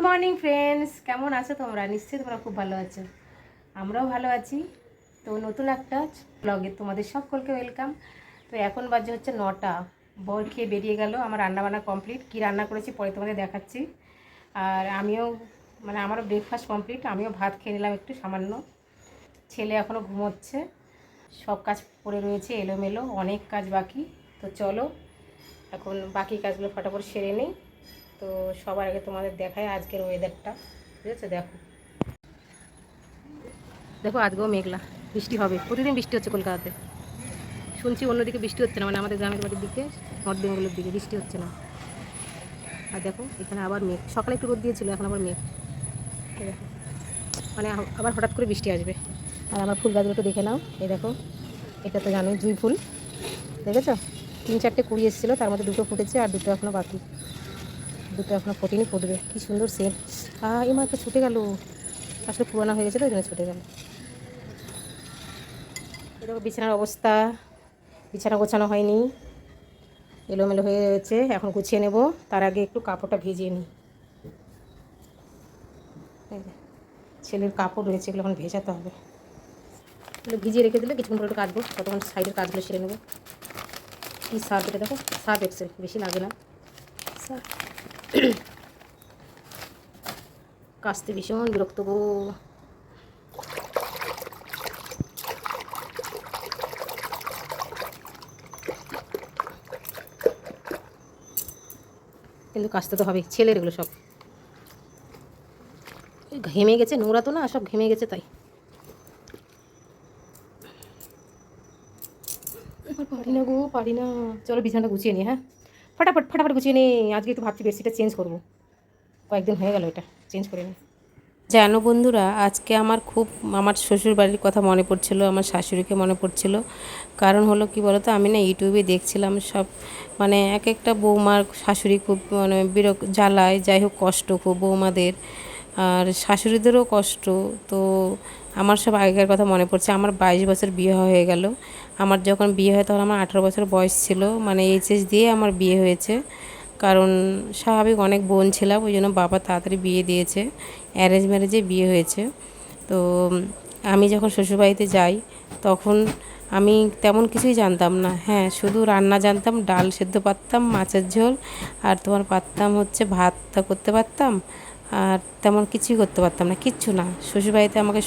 Morning friends, কেমন আছো তোমরা? নিশ্চয়ই তোমরা খুব ভালো আছো, আমরাও ভালো আছি। তো নতুন একটা ব্লগে তোমাদের সকলকে ওয়েলকাম। তো এখন বাজে হচ্ছে 9টা। বর খেয়ে বেরিয়ে গেল, আমার রান্নাবান্না কমপ্লিট। কি রান্না করেছি পরে তোমাদের দেখাচ্ছি। আর আমিও আমারও ব্রেকফাস্ট কমপ্লিট, আমিও ভাত খেয়ে নিলাম একটু সামান্য। ছেলে এখনও ঘুমোচ্ছে, সব কাজ পড়ে রয়েছে এলোমেলো, অনেক কাজ বাকি। তো চলো এখন বাকি কাজগুলো ফটাফট সেরে নিই। তো সবার আগে তোমাদের দেখায় আজকের ওয়েদারটা, বুঝেছো? দেখো দেখো আজকেও মেঘলা, বৃষ্টি হবে। প্রতিদিন বৃষ্টি হচ্ছে কলকাতাতে, শুনছি অন্যদিকে বৃষ্টি হচ্ছে না, আমাদের গ্রামের বাড়ির দিকে, নর্থ বেঙ্গলের দিকে বৃষ্টি হচ্ছে না। আর দেখো এখানে আবার মেঘ, সকালে একটু রোদ দিয়েছিল, এখন আবার মেঘ। দেখো আবার হঠাৎ করে বৃষ্টি আসবে। আর আমার ফুল গাছগুলো একটু দেখে নাও। এই দেখো, এটা তো জানোই জুঁই ফুল, দেখেছো? 3-4টে কুড়ি এসেছিলো, তার মধ্যে 2টো ফুটেছে আর 2টো এখনও বাকি। 2টো এখনও ফোটেনি, ফুটবে। কি সুন্দর সেন্ট। এই মাত্র ছুটে গেল, আসলে পুরোনো হয়ে গেছে তো, ওই জন্য ছুটে গেল। দেখো বিছানার অবস্থা, বিছানা গোছানো হয়নি, এলোমেলো হয়ে রয়েছে, এখন গুছিয়ে নেব। তার আগে একটু কাপড়টা ভিজিয়ে নিই। ছেলের কাপড় রয়েছে, এগুলো এখন ভেজাতে হবে। এগুলো ভিজিয়ে রেখে দিলে কিছুক্ষণ পরে একটু কাচবো, ততক্ষণ সাইডের কাজগুলো সেরে নেবো। কী সার্ফ এটা, দেখো সার্ফ এক্সেল, বেশি লাগে না। কাচতে ভীষণ বিরক্ত গো। কিন্তু কাচতে তো হবে, ছেলের এগুলো সব ঘেমে গেছে, নোংরা তো না, সব ঘেমে গেছে তাই। পারি না গো, পারি না। চলো বিছানাটা গুছিয়ে নিই। হ্যাঁ, ফটাফট ফটাফট গুছিয়ে নিই। আজকে একটু ভাবছি বেডশিটটা চেঞ্জ করবো, কয়েকদিন হয়ে গেল এটা চেঞ্জ করে নিই। জানো বন্ধুরা, আজকে আমার শ্বশুর বাড়ির কথা মনে পড়ছিল, আমার শাশুড়িকে মনে পড়ছিল। কারণ হলো কি বলো তো, আমি না ইউটিউবে দেখছিলাম সব, এক একটা বৌমার শাশুড়ি খুব জ্বালায়, যাই হোক কষ্ট খুব বৌমাদের, আর শাশুড়িদেরও কষ্ট। তো আমার সব আগেকার কথা মনে পড়ছে। আমার 22 বছর বিয়ে হয়ে গেল। আমার যখন বিয়ে হয় তখন আমার 18 বছর বয়স ছিল, এইচএস দিয়ে আমার বিয়ে হয়েছে। কারণ স্বাভাবিক অনেক বোন ছিলাম, ওই জন্য বাবা তাড়াতাড়ি বিয়ে দিয়েছে, অ্যারেঞ্জ ম্যারেজে বিয়ে হয়েছে। তো আমি যখন শ্বশুরবাড়িতে যাই তখন আমি তেমন কিছুই জানতাম না। হ্যাঁ, শুধু রান্না জানতাম, ডাল সেদ্ধ পারতাম, মাছের ঝোল, আর পারতাম হচ্ছে ভাতটা করতে পারতাম, আর তেমন কিছুই করতে পারতাম না, কিচ্ছু না। শ্বশুরবাড়িতে আমাকে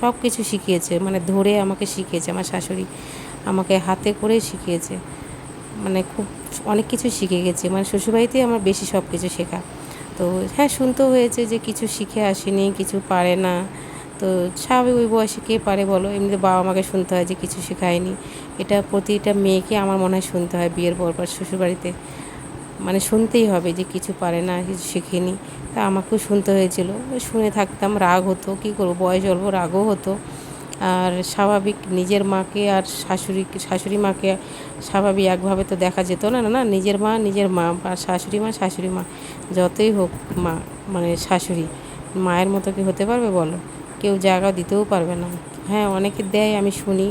সব কিছু শিখিয়েছে, ধরে আমাকে শিখিয়েছে আমার শাশুড়ি, আমাকে হাতে করে শিখিয়েছে, খুব অনেক কিছু শিখে গেছি। শ্বশুরবাড়িতেই আমার বেশি সব কিছু শেখা। তো হ্যাঁ, শুনতেও হয়েছে যে কিছু শিখে আসেনি, কিছু পারে না। তো স্বাভাবিক, ওই বয়সে কে পারে বলো? এমনিতে বাবা মাকে শুনতে হয় যে কিছু শেখায়নি। এটা প্রতিটা মেয়েকে আমার মনে হয় শুনতে হয় বিয়ের পর শ্বশুরবাড়িতে, শুনতেই হবে যে কিছু পারে না, কিছু শেখেনি। তা আমাকেও শুনতে হয়েছিল, শুনে থাকতাম, রাগ হতো, কী করবো, বয়স অল্প, রাগও হতো। আর স্বাভাবিক, নিজের মাকে আর শাশুড়ি মাকে স্বাভাবিক একভাবে তো দেখা যেত না। না, নিজের মা নিজের মা, আর শাশুড়ি মা যতই হোক মা, শাশুড়ি মায়ের মতো কি হতে পারবে বলো? কেউ জায়গা দিতেও পারবে না। হ্যাঁ, অনেকে দেয়, আমি শুনি,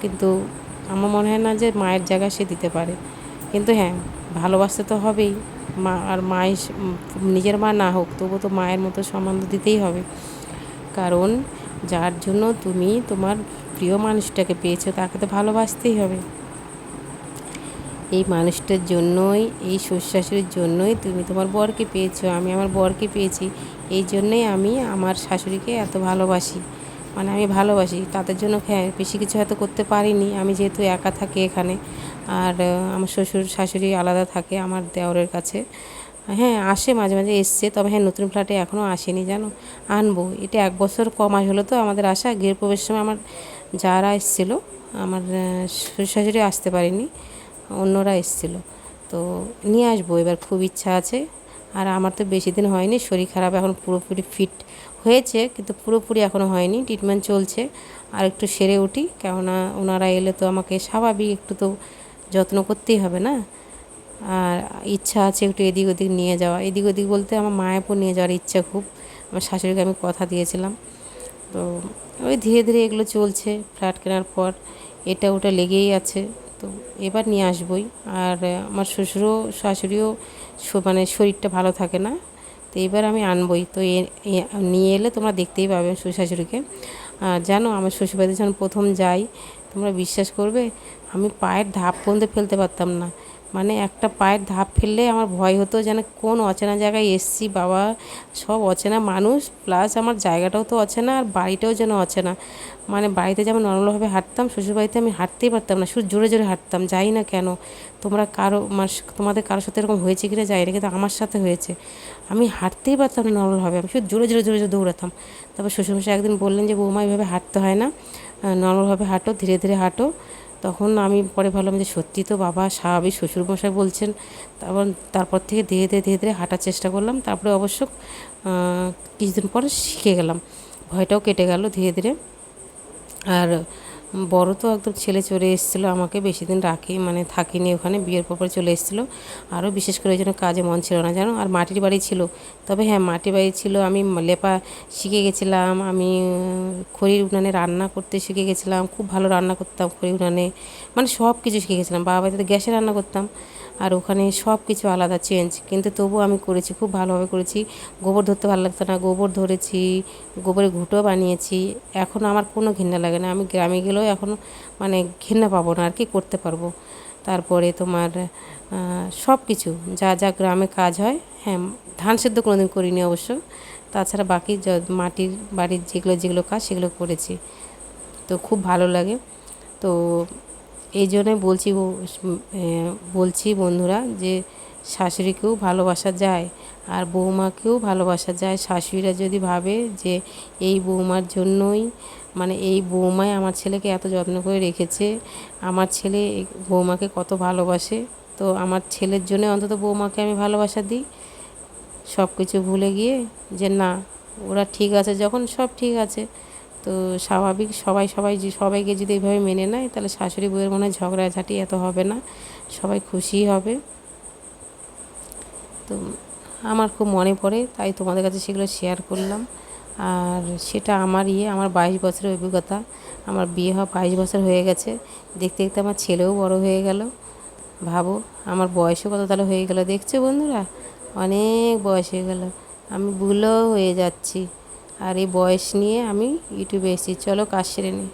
কিন্তু আমার মনে হয় না যে মায়ের জায়গা সে দিতে পারে। কিন্তু হ্যাঁ, ভালোবাসতে তো হবেই। মা আর নিজের মা না হোক, তবু তো মায়ের মতো সম্মান দিতেই হবে। কারণ যার জন্য তুমি তোমার প্রিয় মানুষটাকে পেয়েছো, তাকে তো ভালোবাসতেই হবে। এই মানুষটার জন্যই, এই শ্বশুর শাশুড়ির জন্যই তুমি তোমার বরকে পেয়েছো, আমি আমার বরকে পেয়েছি। এই জন্যই আমি আমার শাশুড়িকে এত ভালোবাসি, আমি ভালোবাসি তাদের জন্য। হ্যাঁ, বেশি কিছু হয়তো করতে পারিনি আমি, যেহেতু একা থাকি এখানে, আর আমার শ্বশুর শাশুড়ি আলাদা থাকে আমার দেওরের কাছে। হ্যাঁ, আসে মাঝে মাঝে, এসছে, তবে হ্যাঁ নতুন ফ্ল্যাটে এখনও আসেনি জানো, আনবো। এটা 1 বছর কমাস হলো তো আমাদের আসা। গৃহপ্রবেশের সময় আমার যারা এসেছিলো, আমার শ্বশুর শাশুড়ি আসতে পারেনি, অন্যরা এসেছিলো। তো নিয়ে আসবো এবার, খুব ইচ্ছা আছে। আর আমার তো বেশি দিন হয়নি, শরীর খারাপ, এখন পুরোপুরি ফিট হয়েছে কিন্তু পুরোপুরি এখনও হয়নি, ট্রিটমেন্ট চলছে। আর একটু সেরে উঠি, কেননা ওনারা এলে তো আমাকে স্বাভাবিক একটু তো যত্ন করতেই হবে না। আর ইচ্ছা আছে একটু এদিক ওদিক নিয়ে যাওয়া, এদিক ওদিক বলতে আমার মায়াপুর নিয়ে যাওয়ার ইচ্ছা খুব। আমার শাশুড়িকে আমি কথা দিয়েছিলাম। তো ওই ধীরে ধীরে এগুলো চলছে, ফ্ল্যাট কেনার পর এটা ওটা লেগেই আছে। তো এবার নিয়ে আসবই। আর আমার শ্বশুরও শাশুড়িও শরীরটা ভালো থাকে না, তো এবার আমি আনবই। তো নিয়ে এলে তোমরা দেখতেই পাবে শ্বশুর শাশুড়িকে। আর জানো আমার শ্বশুরবাড়িতে যখন প্রথম যাই, তোমরা বিশ্বাস করবে আমি পায়ের ধাপ পর্যন্ত ফেলতে পারতাম না। মানে একটা পায়ের ধাপ ফেললে আমার ভয় হতো যেন কোন অচেনা জায়গায় এসছি বাবা, সব অচেনা মানুষ, প্লাস আমার জায়গাটাও তো অচেনা আর বাড়িটাও যেন অচেনা। মানে বাড়িতে যেমন নর্মালভাবে হাঁটতাম, শ্বশুরবাড়িতে আমি হাঁটতেই পারতাম না, শুধু জোরে জোরে হাঁটতাম। যাই না কেন তোমরা তোমাদের কারোর সাথে এরকম হয়েছে কিনা যাই না, কিন্তু আমার সাথে হয়েছে। আমি হাঁটতেই পারতাম না নর্মালভাবে, আমি শুধু জোরে জোরে জোরে জোরে দৌড়াতাম। তারপর শ্বশুরমশাই একদিন বললেন যে বৌমা এইভাবে হাঁটতে হয় না, নর্মালভাবে হাঁটো, ধীরে ধীরে হাঁটো। তখন আমি পরে ভাবলাম যে সত্যি তো বাবা, স্বাভাবিক শ্বশুরমশাই বলছেন। তারপর থেকে ধীরে ধীরে ধীরে ধীরে হাঁটার চেষ্টা করলাম। তারপরে অবশ্য কিছুদিন পরে শিখে গেলাম, ভয়টাও কেটে গেল ধীরে ধীরে। আর বড় তো একদম ছেলে চলে এসেছিলো, আমাকে বেশি দিন মানে থাকিনি ওখানে, বিয়ের পর চলে এসেছিলো। আরও বিশেষ করে ওই জন্য কাজে মন ছিল না জানো। আর মাটির বাড়ি ছিল, তবে হ্যাঁ মাটির বাড়ি ছিল, আমি লেপা শিখে গেছিলাম। আমি খড়ির উনানে রান্না করতে শিখে গেছিলাম, খুব ভালো রান্না করতাম খড়ির উনানে, মানে সব কিছু শিখে গেছিলাম। বাবা বাড়িতে গ্যাসে রান্না করতাম, আর ওখানে সব কিছু আলাদা চেঞ্জ, কিন্তু তবুও আমি করেছি, খুব ভালোভাবে করেছি। গোবর ধরতে ভালো লাগতো না, গোবর ধরেছি, গোবরে ঘুঁটো বানিয়েছি। এখন আমার কোনো ঘৃণা লাগে না, আমি গ্রামে গেলেও এখন মানে ঘৃণা পাবো না আর কি, করতে পারবো। তারপরে তোমার সব কিছু যা যা গ্রামে কাজ হয়, হ্যাঁ ধান সেদ্ধ কোনোদিন করিনি অবশ্য, তাছাড়া বাকি মাটির বাড়ির যেগুলো যেগুলো কাজ সেগুলো করেছি। তো খুব ভালো লাগে। তো এই জন্যই বলছি বন্ধুরা যে শাশুড়িকেও ভালোবাসা যায় আর বৌমাকেও ভালোবাসা যায়। শাশুড়িরা যদি ভাবে যে এই বৌমার জন্যই, মানে এই বৌমাই আমার ছেলেকে এত যত্ন করে রেখেছে, আমার ছেলে বৌমাকে কত ভালোবাসে, তো আমার ছেলের জন্য অন্তত বৌমাকে আমি ভালোবাসা দিই। সব কিছু ভুলে গিয়ে যে না, ওরা ঠিক আছে যখন সব ঠিক আছে। তো স্বাভাবিক সবাইকে যদি এইভাবে মেনে নেয়, তাহলে শাশুড়ি বউয়ের মনে হয় ঝগড়াঝাটি এত হবে না, সবাই খুশিই হবে। তো আমার খুব মনে পড়ে, তাই তোমাদের কাছে সেগুলো শেয়ার করলাম। আর সেটা আমার 22 বছরের অভিজ্ঞতা। আমার বিয়ে হওয়া 22 বছর হয়ে গেছে, দেখতে দেখতে আমার ছেলেও বড় হয়ে গেল। ভাবো আমার বয়সও কত তাহলে হয়ে গেল, দেখছো বন্ধুরা, অনেক বয়স হয়ে গেল, আমি বুড়ো হয়ে যাচ্ছি। আর এই বয়স নিয়ে আমি ইউটিউবে এসেছি। চলো কাজ সেরে নিই।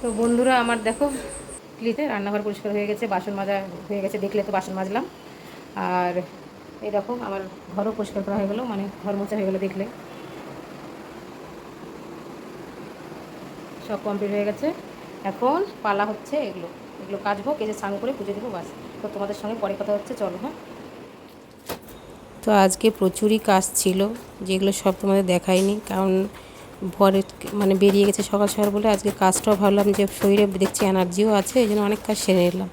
তো বন্ধুরা আমার দেখো রান্নাঘর পরিষ্কার হয়ে গেছে, বাসন মাজা হয়ে গেছে, দেখলে তো বাসন মাজলাম। আর এই দেখো আমার ঘরও পরিষ্কার করা হয়ে গেলো, মানে ঘর মোছা হয়ে গেলো, দেখলে সব কমপ্লিট হয়ে গেছে। এখন পালা হচ্ছে এগুলো কাচবো, কেচে স্নান করে পুজো দেবো, বাস। তো তোমাদের সঙ্গে পরে কথা হচ্ছে, চলো। হ্যাঁ, তো আজকে প্রচুরই কাজ ছিল, যেগুলো সব তোমাদের দেখাইনি, কারণ ভরে মানে বেরিয়ে গেছে সকাল সকাল বলে। আজকে কাজটাও ভাবলাম যে শরীরে দেখছি এনার্জিও আছে, এই জন্য অনেক কাজ সেরে নিলাম।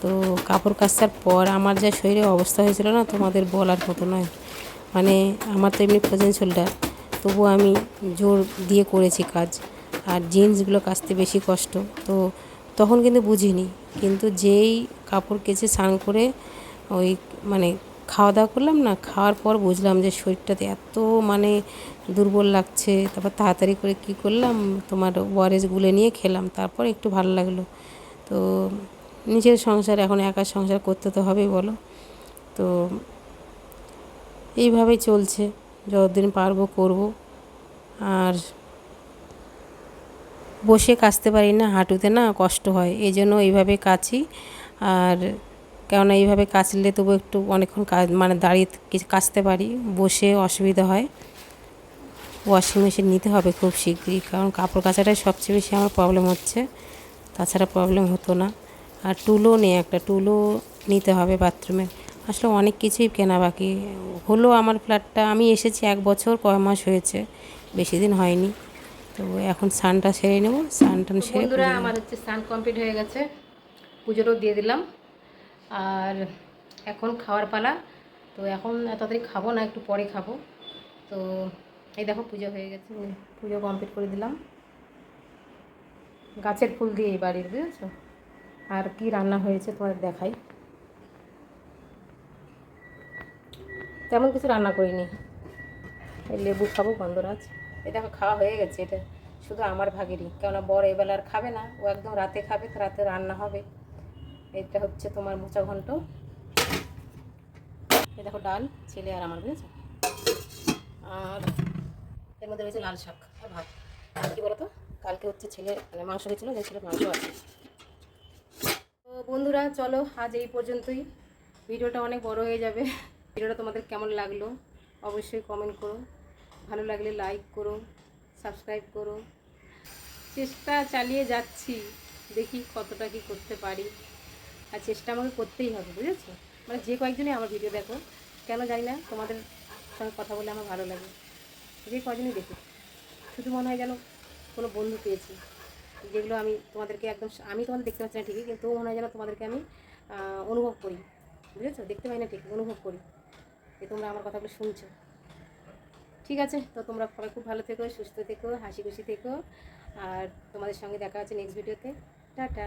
তো কাপড় কাচার পর আমার যা শরীরের অবস্থা হয়েছিল না, তোমাদের বলার মতো নয়। মানে আমার তো এমনি ফ্রোজেন শোল্ডার, তবুও আমি জোর দিয়ে করেছি কাজ। আর জিন্সগুলো কাচতে বেশি কষ্ট, তো তখন কিন্তু বুঝিনি। কিন্তু যেই কাপড় কেচে স্নান করে ওই মানে খাওয়া দাওয়া করলাম না, খাওয়ার পর বুঝলাম যে শরীরটাতে এত মানে দুর্বল লাগছে। তারপর তাড়াতাড়ি করে কী করলাম, তোমার ওআরএস গুলে নিয়ে খেলাম, তারপর একটু ভালো লাগলো। তো নিজের সংসার, এখন একা সংসার করতে তো হবেই বলো। তো এইভাবেই চলছে, যতদিন পারবো করব। আর বসে কাচতে পারি না, হাঁটুতে না কষ্ট হয়, এই জন্য এইভাবে কাচি। আর কেননা এইভাবে কাচলে তবু একটু অনেকক্ষণ মানে দাঁড়িয়ে কাচতে পারি, বসে অসুবিধা হয়। ওয়াশিং মেশিন নিতে হবে খুব শীঘ্রই, কারণ কাপড় কাচাটাই সবচেয়ে বেশি আমার প্রবলেম হচ্ছে, তাছাড়া প্রবলেম হতো না। আর টুলও নেই, একটা টুলও নিতে হবে বাথরুমে। আসলে অনেক কিছুই কেনা বাকি হলো। আমার ফ্ল্যাটটা আমি এসেছি 1 বছর কয় মাস হয়েছে, বেশি দিন হয়নি। তো এখন স্নানটা সেরে নেব, স্নান সেরে বন্ধুরা আমার হচ্ছে স্নান কমপ্লিট হয়ে গেছে, পুজোটাও দিয়ে দিলাম। আর এখন খাওয়ার পালা। তো এখন এত তাড়াতাড়ি খাবো না, একটু পরে খাবো। তো এই দেখো পুজো হয়ে গেছে, পুজো কমপ্লিট করে দিলাম গাছের ফুল দিয়ে এই বাড়ির, বুঝেছো। আর কি রান্না হয়েছে তোমাদের দেখাই। তেমন কিছু রান্না করিনি, এই লেবু খাবো গন্ধরাজ। এই দেখো খাওয়া হয়ে গেছে, এটা শুধু আমার ভাগেরই, কেননা বড় এবেলা আর খাবে না, ও একদম রাতে খাবে, তো রাতে রান্না হবে। এটা হচ্ছে তোমার মোচা ঘন্ট, এই দেখো ডাল, ছেলে আর আমার, বুঝেছো। মধ্যে রয়েছে লাল শাক আর ভাত। আর কি বলতো, কালকে হচ্ছে ছেলে মানে মাংস গেছিলো, যে ছেলে মাংস আছে। তো বন্ধুরা চলো আজ এই পর্যন্তই, ভিডিওটা অনেক বড় হয়ে যাবে। ভিডিওটা তোমাদের কেমন লাগলো অবশ্যই কমেন্ট করো, ভালো লাগলে লাইক করো, সাবস্ক্রাইব করো। চেষ্টা চালিয়ে যাচ্ছি, দেখি কতটা কি করতে পারি। আর চেষ্টা আমাকে করতেই হবে, বুঝেছো? মানে যে কয়েকজনই আমার ভিডিও দেখো, কেন জানি না তোমাদের সঙ্গে কথা বলে আমার ভালো লাগে। যে কয়েকজনই দেখি শুধু মনে হয় যেন কোনো বন্ধু পেয়েছি, যেগুলো আমি তোমাদেরকে একদম, আমি তোমাদের দেখতে পাচ্ছি না ঠিকই, কিন্তু মনে হয় যেন তোমাদেরকে আমি অনুভব করি, বুঝেছো? দেখতে পাই না ঠিক, অনুভব করি যে তোমরা আমার কথাগুলো শুনছো। ঠিক আছে, তো তোমরা সবাই খুব ভালো থেকো, সুস্থ থেকো, হাসি খুশি থেকো। আর তোমাদের সঙ্গে দেখা হচ্ছে নেক্সট ভিডিওতে। টাটা।